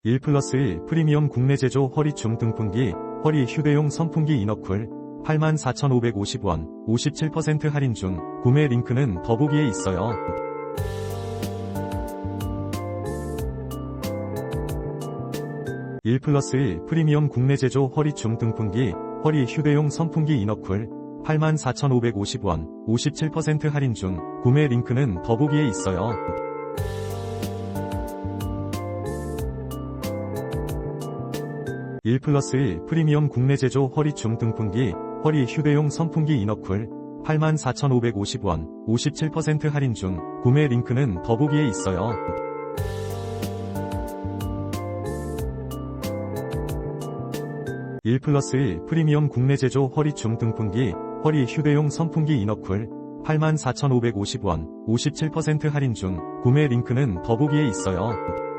1+1 프리미엄 국내제조 허리춤 등풍기, 허리 휴대용 선풍기 이너쿨 84,550원 57% 할인 중. 구매 링크는 더보기에 있어요. (1+1) 프리미엄 국내제조 허리춤 등풍기, 허리 휴대용 선풍기 이너쿨 84,550원 57% 할인 중. 구매 링크는 더보기에 있어요. (1+1) 프리미엄 국내제조 허리춤 등풍기, 허리 휴대용 선풍기 이너쿨 84,550원 57% 할인 중. 구매 링크는 더보기에 있어요. (1+1) 프리미엄 국내제조 허리춤 등풍기, 허리 휴대용 선풍기 이너쿨 84,550원 57% 할인 중. 구매 링크는 더보기에 있어요.